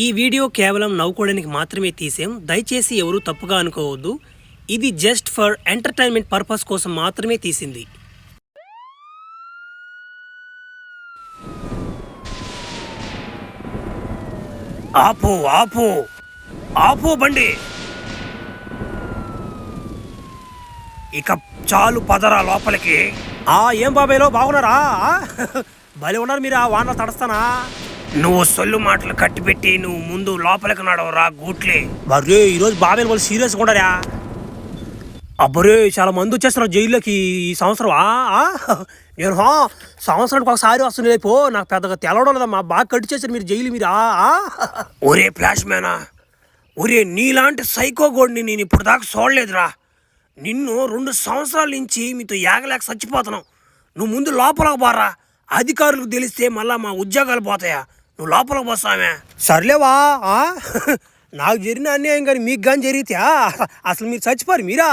ఈ వీడియో కేవలం నవ్వుకోవడానికి మాత్రమే తీసాం. దయచేసి ఎవరు తప్పుగా అనుకోవద్దు. ఇది జస్ట్ ఫర్ ఎంటర్టైన్మెంట్ పర్పస్ కోసం మాత్రమే తీసింది. ఆపు ఆపు ఆపు బండి. ఇక చాలు పదరా లోపలికి. ఏం బాబాయ్లో బాగున్నారా? భలే ఉన్నారు మీరు. ఆ వానలో తడస్తానా? నువ్వు సొల్లు మాటలు కట్టిపెట్టి నువ్వు ముందు లోపలికి నడవరా గూట్లే. బర్రే ఈరోజు బాబాయ్ వాళ్ళు సీరియస్గా ఉండరా? అబ్బరే చాలా మంది వచ్చేస్తున్నారు జైల్లోకి ఈ సంవత్సరం. నేను సంవత్సరానికి ఒకసారి వస్తుంది లేపో. నాకు పెద్దగా తెలవడం లేదమ్మా. బాగా కట్టి చేశారు మీరు జైలు మీరు. ఒరే ఫ్లాష్ మ్యానా, ఒరే నీలాంటి సైకో గోడిని నేను ఇప్పుడు దాకా చూడలేదురా. నిన్ను 2 సంవత్సరాల నుంచి మీతో ఏగలేక చచ్చిపోతున్నావు. నువ్వు ముందు లోపలికి పోరా. అధికారులకు తెలిస్తే మళ్ళా మా ఉద్యోగాలు పోతాయా? నువ్వు లోపలికి పోస్తామే. సర్లేవా, నాకు జరిగిన అన్యాయం కానీ మీకు కానీ జరిగితే అసలు మీరు చచ్చిపోరు మీరా?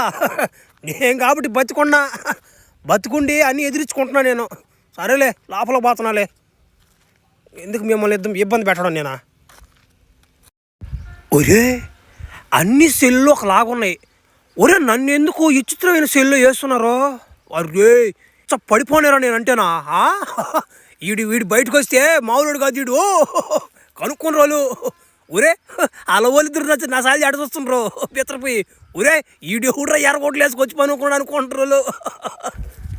నేను కాబట్టి బతుకుండి అన్నీ ఎదిరించుకుంటున్నా నేను. సరేలే లోపలికి పోతున్నాలే. ఎందుకు మిమ్మల్ని ఇబ్బంది పెట్టడం నేనా? ఒరే అన్ని సెల్లు ఒకలాగున్నాయి. ఒరే నన్ను ఎందుకు విచిత్రమైన సెల్లు వేస్తున్నారు? అరే పడిపోనేరా నేను అంటేనా? వీడు బయటకు వస్తే మామూలుడు కాదు వీడు. కనుక్కుని రోజు ఒరే అలా వాళ్ళిద్దరు నచ్చి నా సాయి అడగొస్తుండ్రు పిత్రపోయి. ఒరే ఈడు కూడా ఎర్రగొట్లు వేసుకొచ్చి పనుకున్నాడు అనుకుంటారు.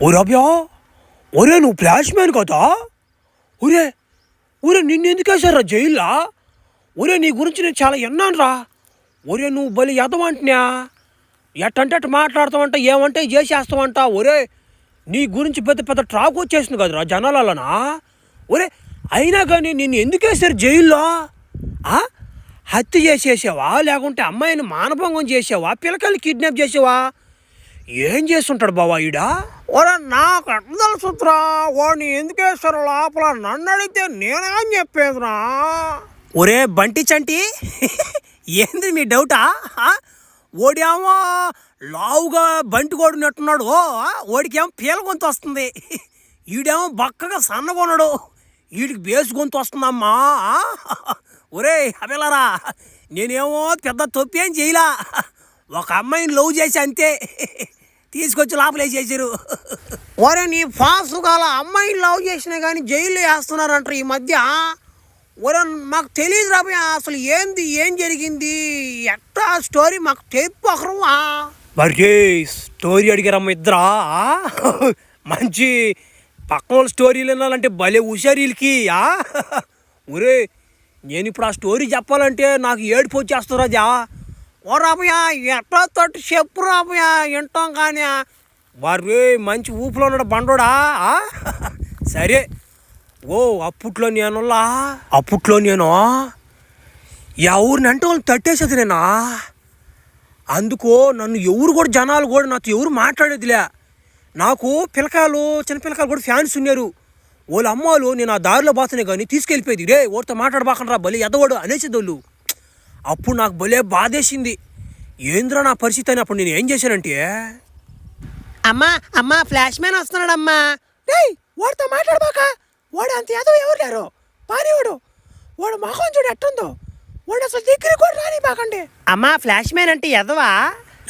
ఒరే అబ్యా, ఒరే నువ్వు ఫ్లాష్ మ్యాన్ కదా? ఒరే నిన్ను ఎందుకు వేశారా జైల్లో? ఒరే నీ గురించి నేను చాలా విన్నాను రా. ఒరే నువ్వు బలి ఎదవంటున్నా. ఎట్టంటే అట్టు మాట్లాడతావంట, ఏమంటే చేసేస్తావంట. ఒరే నీ గురించి పెద్ద పెద్ద ట్రాక్ వచ్చేసింది కదరా జనాలనా? ఒరే అయినా కానీ నిన్ను ఎందుకు వేసారు జైల్లో? హత్య చేసేసావా? లేకుంటే అమ్మాయిని మానభంగం చేసావా? పిల్లకాయలు కిడ్నాప్ చేసావా? ఏం చేస్తుంటాడు బావా ఈడా? ఒరే నాకు ఎట్లా తెలుసురా వాడిని ఎందుకు వేస్తారు లోపల? నన్ను అడిగితే నేనేం చెప్పేదిరా? ఒరే బంటి చంటి, ఏంది మీ డౌటా? ఓడేమో లావుగా బంటి కొడినట్టున్నాడు. ఓడికేమో పీల గొంతు వస్తుంది. ఈడేమో బక్కగా సన్నగొన్నాడు. వీడికి బేసు గొంతు వస్తుందమ్మా. ఒరే అబిలరా, నేనేమో పెద్ద తొప్పి ఏం చేయలా. ఒక అమ్మాయిని లవ్ చేసి అంతే తీసుకొచ్చి లోపలేసేసారు. ఒరే నీ ఫాసు కాల అమ్మాయిని లవ్ చేసినా కానీ జైల్లో వేస్తున్నారంటారు ఈ మధ్య. ఒరే మాకు తెలియదు రాబోయ్ అసలు ఏంది ఏం జరిగింది ఎట్టా స్టోరీ మాకు చెప్పు ఒకరువా. మరి స్టోరీ అడిగారమ్మ ఇద్దరా? మంచి పక్కన వాళ్ళ స్టోరీలు వినాలంటే భలే హుషారు వీళ్ళకి. ఒరే నేను ఇప్పుడు ఆ స్టోరీ చెప్పాలంటే నాకు ఏడుపు వచ్చేస్తుంది. ఓ రాబోయా ఎట్లా తట్టు చెప్పు రాబోయా వింటాం కానీ. వారు మంచి ఊపులో ఉన్నాడు బండోడా. సరే అప్పట్లో నేను ఎవరిని అంటే వాళ్ళని తట్టేసేది నేనా. అందుకో నన్ను ఎవరు కూడా జనాలు కూడా నాతో ఎవరు మాట్లాడేదిలే. నాకు చిన్న పిల్లకాయలు కూడా ఫ్యాన్స్ ఉన్నారు. వాళ్ళ అమ్మాలు నేను ఆ దారిలో పోతున్నాయి కానీ తీసుకెళ్ళిపోయేది. రే ఓడితో మాట్లాడబాకండ్రా భలే ఎదవాడు అనేసేది వాళ్ళు. అప్పుడు నాకు భలే బాధేసింది. ఏంద్రా నా పరిస్థితి అని. అప్పుడు నేను ఏం చేశానంటే, అమ్మా ఫ్లాష్ మ్యాన్ వస్తున్నాడమ్మా. రే వాడితో మాట్లాడబాక, వాడు అంత ఏదో ఎవరు లేరు పారేవాడు. వాడు మొహం చూడు ఎట్టుందో. వాడు అసలు దగ్గర కూడా రాని బాకండి. అమ్మా ఫ్లాష్ మ్యాన్ అంటే ఎదవా?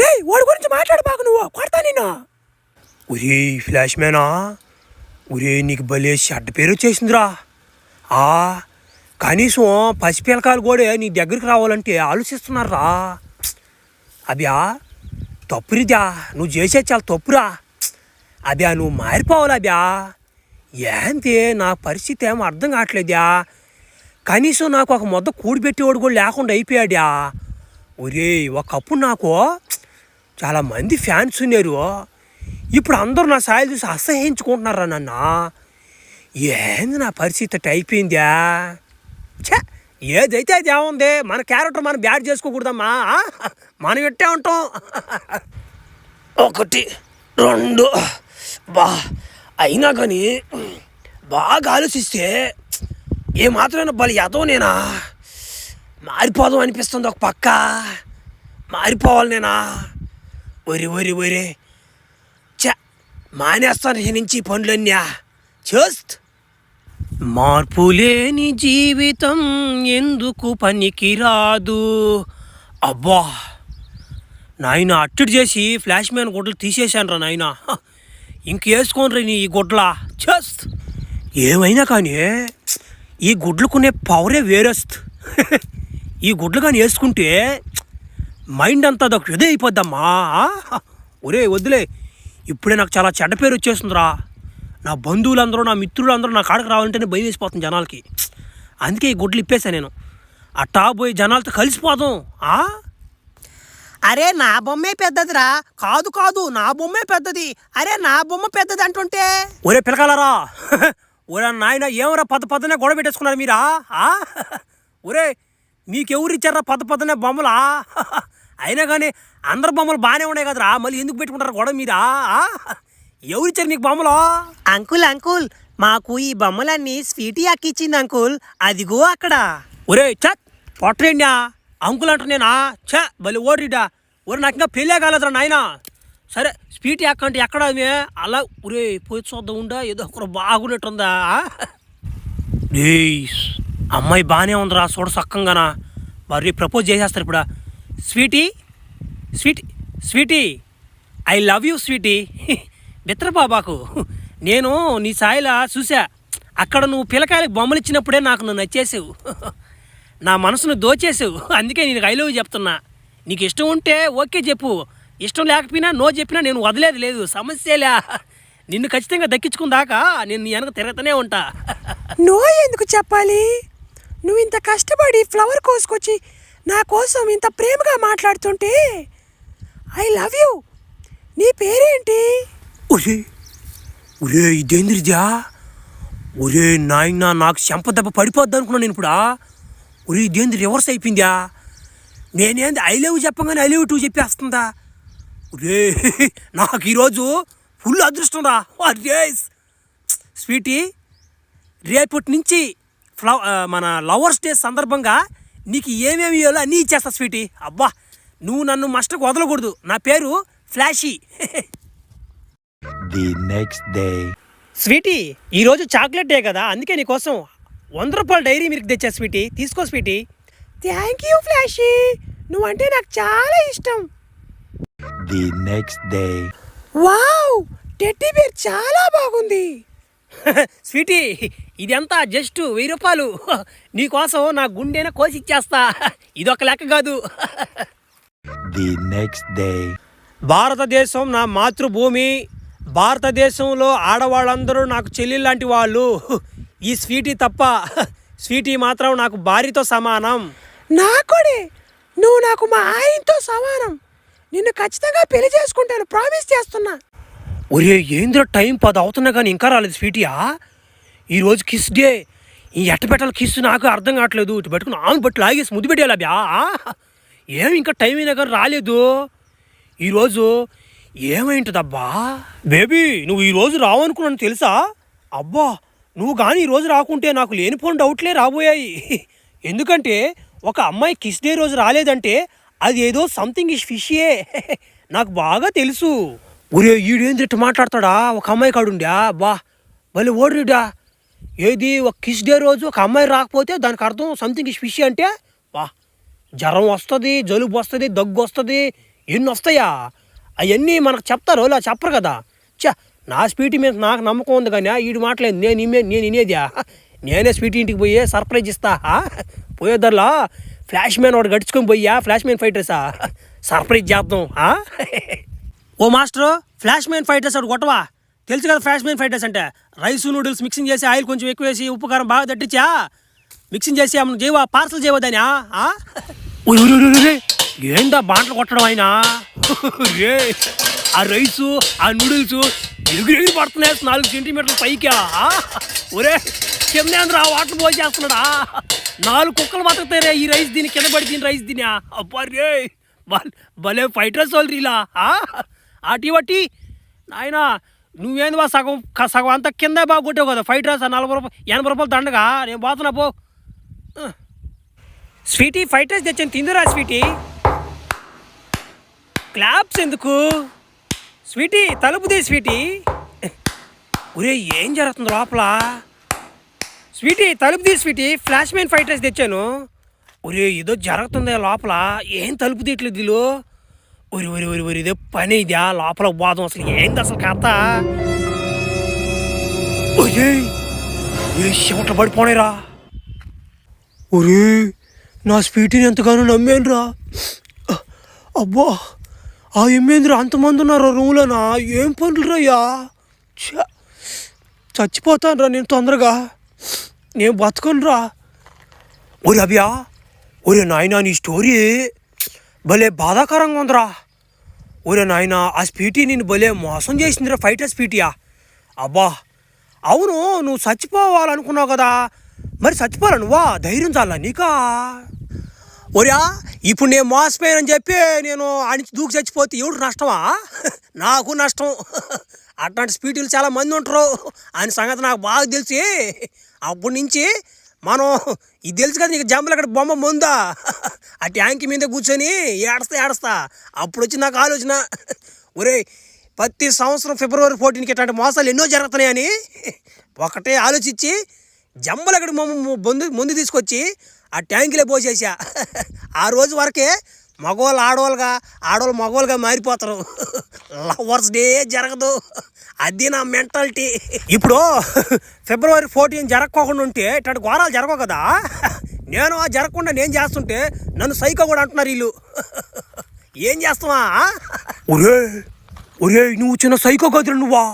రే వాడి గురించి మాట్లాడబాక, నువ్వు కొడతా నేను. ఒరే ఫ్లాష్ మ్యానా, ఒరే నీకు భలే చెడ్డ పేరు వచ్చేసిందిరా. కనీసం పసిపిల్లకాయలు కూడా నీ దగ్గరికి రావాలంటే ఆలోచిస్తున్నారా. అబ్యా తప్పురిద్యా, నువ్వు చేసేది చాలా తప్పురా. అబ్యా నువ్వు మారిపోవాలి అబ్యా. ఏంటి నా పరిస్థితి ఏమో అర్థం కావట్లేదా. కనీసం నాకు ఒక మొద్ద కూడిపెట్టేవాడు కూడా లేకుండా అయిపోయాడా. ఒరే ఒకప్పుడు నాకు చాలా మంది ఫ్యాన్స్ ఉన్నారు. ఇప్పుడు అందరూ నా సాయిలు చూసి అసహించుకుంటున్నారా నన్ను. ఏంది నా పరిస్థితి అయిపోయిందా. ఏదైతే అది ఏముంది, మన క్యారెక్టర్ మనం బ్యాడ్ చేసుకోకూడదమ్మా. మనం ఎట్టే ఉంటాం. 1 2 అయినా కానీ బాగా ఆలోచిస్తే ఏమాత్రమైనా బలి ఎదో నేనా మారిపోదాం అనిపిస్తుంది. ఒక పక్క మారిపోవాలి నేనా. ఒరే మానేస్తాను నుంచి పనులన్నీ. చూస్త్ మార్పులేని జీవితం ఎందుకు పనికిరాదు. అబ్బా నాయన అట్టడి చేసి ఫ్లాష్ మ్యాన్ గుడ్డలు తీసేశాను రా నాయన. ఇంకేసుకోనరా నీ ఈ గుడ్ల జస్ట్ ఏమైనా కానీ ఈ గుడ్లు కొనే పవరే వేరేస్త్. ఈ గుడ్లు కానీ వేసుకుంటే మైండ్ అంతా అదొక ఇదే అయిపోద్దమ్మా. ఒరే వద్దులే, ఇప్పుడే నాకు చాలా చెడ్డ పేరు వచ్చేస్తుందిరా. నా బంధువులందరూ నా మిత్రులందరూ నా కాడకు రావాలంటేనే భయం వేసిపోతుంది జనాలకి. అందుకే ఈ గుడ్లు ఇప్పేశాను నేను. అట్టా పోయి జనాలతో కలిసిపోదాం. అరే నా బొమ్మే పెద్దదిరా. కాదు కాదు నా బొమ్మే పెద్దది. అరే నా బొమ్మ పెద్దది అంటుంటే ఒరే పిలకాలరా. ఒరే నాయన ఏమరా పద్దనే గొడవ పెట్టేసుకున్నారు మీరా? ఒరే మీకెవరిచ్చారా పద్దనే బొమ్మలా? అయినా కానీ అందరు బొమ్మలు బాగానే ఉన్నాయి కదరా, మళ్ళీ ఎందుకు పెట్టుకుంటారు గొడవ మీరా? ఎవరిచ్చారు మీకు బొమ్మలు? అంకుల్ మాకు ఈ బొమ్మలన్నీ స్వీటీ అక్కిచ్చింది అంకుల్, అదిగో అక్కడ. ఒరే చత్ పొట్టరేండా అంకుల్ అంటున్నానా? చ భలే ఓడిడా. ఒరే నాకు ఇంకా పెళ్ళే కాలేదురా నాయన. సరే స్వీటీ అక్క అంటే ఎక్కడ అలా ఒరే పోయి చూద్దాం ఉండా, ఏదో ఒకరు బాగున్నట్టుందా? అమ్మాయి బాగానే ఉందిరా, చూడ సక్కంగానా. మరి ప్రపోజ్ చేసేస్తారు ఇప్పుడు. Sweetie I love you sweetie. బిత్రబాబాకు నేను నీ సాయిలా చూసా. అక్కడ నువ్వు పిల్లకాయలకు బొమ్మలు ఇచ్చినప్పుడే నాకు నువ్వు నచ్చేసావు. నా మనసును దోచేసావు. అందుకే నేను ఐ లవ్ యూ చెప్తున్నా. నీకు ఇష్టం ఉంటే ఓకే చెప్పు, ఇష్టం లేకపోయినా నో చెప్పినా నేను వదిలేదు లేదు, సమస్యలే. నిన్ను ఖచ్చితంగా దక్కించుకుందాకా నేను నీ వెనక తిరుగుతూనే ఉంటా. నో ఎందుకు చెప్పాలి? నువ్వు ఇంత కష్టపడి ఫ్లవర్ కోసుకొచ్చి నా కోసం ఇంత ప్రేమగా మాట్లాడుతుంటే ఐ లవ్ యూ. నీ పేరేంటి? ఒరే ఇదేంద్రిజా. ఒరే నాయన నాకు చెంప దెబ్బ పడిపోద్ది అనుకున్నాను నేను ఇప్పుడు. ఒరే ఇదేంద్రి రివర్స్ అయిపోయిందా? నేనేంది ఐ లవ్ చెప్పగానే ఐ లవ్ టూ చెప్పేస్తుందా? ఒరే నాకు ఈరోజు ఫుల్ అదృష్టం రా. రేస్ స్వీటీ, రేపటి నుంచి మన లవర్స్ డే సందర్భంగా నీకు ఏమేమి ఇవ్వాలో అన్నీ ఇచ్చేస్తా స్వీటీ. అబ్బా నువ్వు నన్ను మస్టకు వదలకూడదు. నా పేరు Flashy. The next day. Sweety ఈరోజు చాక్లెట్ డే కదా, అందుకే నీకోసం 100 రూపాయల డైరీ మిల్క్ తెచ్చా స్వీటీ, తీసుకో స్వీటీ. థ్యాంక్ యూ ఫ్లాషీ, నువ్వంటే నాకు చాలా ఇష్టం. The next day. Wow, teddy bear చాలా బాగుంది. స్వీటీ ఇదంతా జస్ట్ 1000 రూపాయలు. నీకోసం నా గుండెన కోసి ఇచ్చేస్తా. ఇదొక లెక్క కాదు. The next day. భారతదేశం నా మాతృభూమి. భారతదేశంలో ఆడవాళ్ళందరూ నాకు చెల్లి లాంటి వాళ్ళు. ఈ స్వీటీ తప్ప. స్వీటీ మాత్రం నాకు భార్యతో సమానం. నాకుడే, నువ్వు నాకు మా ఆయనతో సమానం. నిన్ను ఖచ్చితంగా పెళ్లి చేసుకుంటాను, ప్రామిస్ చేస్తున్నా. ఒరే ఏంద్ర టైం 10 అవుతున్నా కానీ ఇంకా రాలేదు స్వీటీయా. ఈరోజు కిస్ డే. ఈ ఎట్టబెట్టాలి కిస్ నాకు అర్థం కావట్లేదు. ఇటు పెట్టుకుని ఆమె బట్టి లాగేసి ముద్దు పెట్టేలా బ్యా. ఏమి ఇంకా టైం అయినా కానీ రాలేదు. ఈరోజు ఏమైంటుందబ్బా? బేబీ నువ్వు ఈరోజు రావనుకున్నాను తెలుసా? అబ్బా నువ్వు కానీ ఈరోజు రాకుంటే నాకు లేనిపోని డౌట్లే రాబోయాయి. ఎందుకంటే ఒక అమ్మాయి కిస్ డే రోజు రాలేదంటే అది ఏదో సంథింగ్ ఇస్ ఫిషియే. నాకు బాగా తెలుసు. ఒరే ఈడేంద్రిట్టు మాట్లాడతాడా? ఒక అమ్మాయి కాడుండా బా భలే ఓడిడా. ఏది ఒక కిస్ డే రోజు ఒక అమ్మాయి రాకపోతే దానికి అర్థం సంథింగ్ ఇస్ ఫిషి అంటే బా జ్వరం వస్తుంది, జలుబు వస్తుంది, దగ్గు వస్తుంది, ఎన్ని వస్తాయా? అవన్నీ మనకు చెప్తారు, ఇలా చెప్పరు కదా. నా స్వీటీ మీద నాకు నమ్మకం ఉంది కానీ వీడి మాటలేదు. నేను వినేదా? నేనే స్వీటీ ఇంటికి పోయి సర్ప్రైజ్ ఇస్తా. పోయేదర్లా ఫ్లాష్ మ్యాన్ వాడు గడుచుకొని పోయా, ఫ్లాష్ మ్యాన్ ఫైటర్సా సర్ప్రైజ్ చేద్దాం. ఓ మాస్టరు, ఫ్లాష్ మ్యాన్ ఫైటర్స్ వాడు కొట్టవా? తెలుసు కదా ఫ్లాష్ మ్యాన్ ఫైటర్స్ అంటే రైస్ నూడిల్స్ మిక్సింగ్ చేసి ఆయిల్ కొంచెం ఎక్కువ వేసి ఉప్పు కారం బాగా తట్టించా మిక్సింగ్ చేసి ఏమన్నా చేయవా? పార్సల్ చేయవా దాని? ఏందా బాంటలు కొట్టడం అయినా? రే ఆ రైసు ఆ నూడిల్స్ ఎగిరి పడుతున్నాయి 4 సెంటీమీటర్ల పైకా. ఒరే కిందేంద్ర వాటర్ పోయి చేస్తున్నాడా? 4 కుక్కలు బతుకుతారే ఈ రైస్ దీని కింద పడి దీని రైస్ దీని. అబ్బా రే భలే ఫైటర్స్ వాళ్ళు ఇలా. అటి వట్టి నాయన నువ్వేంది బా సగం అంతా కింద బాగా కొట్టావు కదా. ఫైటర్స్ 40 రూపాయలు 80 రూపాయలు దండగా. నేను పోతున్నా పో. స్వీటీ ఫైటర్స్ తెచ్చాను తిందురా స్వీటీ. క్లాప్స్ ఎందుకు స్వీటీ? తలుపుది స్వీటీ. ఒరే ఏం జరుగుతుంది లోపల? స్వీటీ తలుపు తీ Sweety Flash Man fried rice తెచ్చాను. ఒరే ఏదో జరుగుతుంది లోపల, ఏం తలుపు తీయట్లేదు వీళ్ళు. ఒరి ఒరి ఒరి ఒరి ఇదే పని ఇదా, లోపల పోదాం. అసలు ఏంది అసలు కథ? ఒరే ఏ చెమట పడిపోనేరా. ఒరే నా స్వీటీని ఎంతగానో నమ్మానురా. అబ్బా ఆ ఏమేంద్రా అంతమంది ఉన్నారా రూమ్లోనా? ఏం పనులు రయ్యా, చచ్చిపోతాను రా నేను తొందరగా, నేను బతకనురా. ఒరే అభియా, ఒరే నాయనా నీ స్టోరీ భలే బాధాకరంగా ఉందిరా. ఒరే నాయనా ఆ స్పీటీ నేను భలే మోసం చేసిందిరా, ఫైటర్ స్పీటీయా. అబ్బా అవును, నువ్వు చచ్చిపోవాలనుకున్నావు కదా, మరి చచ్చిపోవాలా నువ్వా? ధైర్యం చాలా నీకా? ఒరియా ఇప్పుడు నేను మోసపోయానని చెప్పి నేను ఆడిచి దూకి చచ్చిపోతే ఎవడు నష్టమా? నాకు నష్టం. అట్లాంటి స్పీటీలు చాలా మంది ఉంటారు ఆయన సంగతి నాకు బాగా తెలిసి. అప్పటి నుంచి మనం ఇది తెలుసు కదా నీకు, జంబలు అక్కడ బొమ్మ ముందా ఆ ట్యాంక్ మీద కూర్చొని ఏడస్తా. అప్పుడు వచ్చి నాకు ఆలోచన, ఒరే ప్రతి సంవత్సరం ఫిబ్రవరి 14కి ఇట్లాంటి మోసాలు ఎన్నో జరుగుతున్నాయని ఒకటే ఆలోచించి జంబలు అక్కడ ముందు తీసుకొచ్చి ఆ ట్యాంకులే పోసేసా. ఆ రోజు వరకే మగవాళ్ళు ఆడవాళ్ళు మగవాళ్ళుగా మారిపోతారు. లవర్స్ డే జరగదు, అది నా మెంటాలిటీ. ఇప్పుడు ఫిబ్రవరి 14 జరగకోకుండా ఉంటే ఇట్లాంటి ఘోరాలు జరగవు కదా. నేను ఆ జరగకుండా నేను చేస్తుంటే నన్ను సైకో కూడా అంటున్నారు వీళ్ళు. ఏం చేస్తావా? ఒరే నువ్వు చిన్న సైకో కదురు నువ్వా?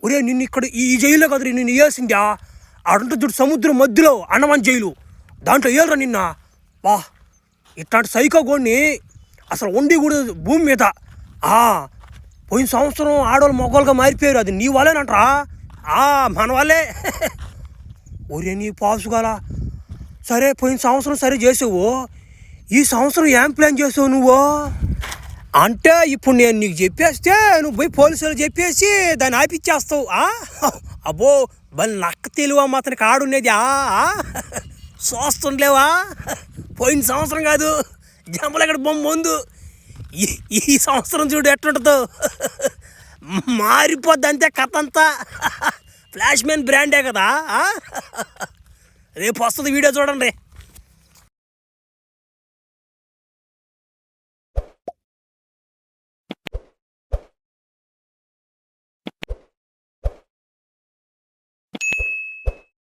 ఒరే నిన్ను ఇక్కడ ఈ జైల్లో కదురు నిన్ను వేసిందా? అడుంటే చూడు సముద్రం మధ్యలో అన్నమన్ జైలు, దాంట్లో ఏలరా నిన్న. వా ఇట్లాంటి సైకో గోడిని అసలు ఉండి కూడా భూమి మీద. పోయిన సంవత్సరం ఆడవాళ్ళు మగవాళ్ళుగా మారిపోయారు, అది నీ వాళ్ళేనంటరా? మన వాళ్ళే. ఒరే నీ పాసుగాల, సరే పోయిన సంవత్సరం సరే చేసావు, ఈ సంవత్సరం ఏం ప్లాన్ చేసావు నువ్వు? అంటే ఇప్పుడు నేను నీకు చెప్పేస్తే నువ్వు పోయి పోలీసులు చెప్పేసి దాన్ని ఆపిచ్చేస్తావు. అబ్బో బలి నక్క తెలివమ్మ అతనికి ఆడున్నది. చూస్తుండలేవా? పోయిన సంవత్సరం కాదు, జంబలు అక్కడ బొమ్మ ముందు. ఈ సంవత్సరం చూడు ఎట్లుంటుందో, మారిపోద్ది అంతే కథ అంతా. ఫ్లాష్ మ్యాన్ బ్రాండే కదా. రేపు వస్తుంది వీడియో చూడండి.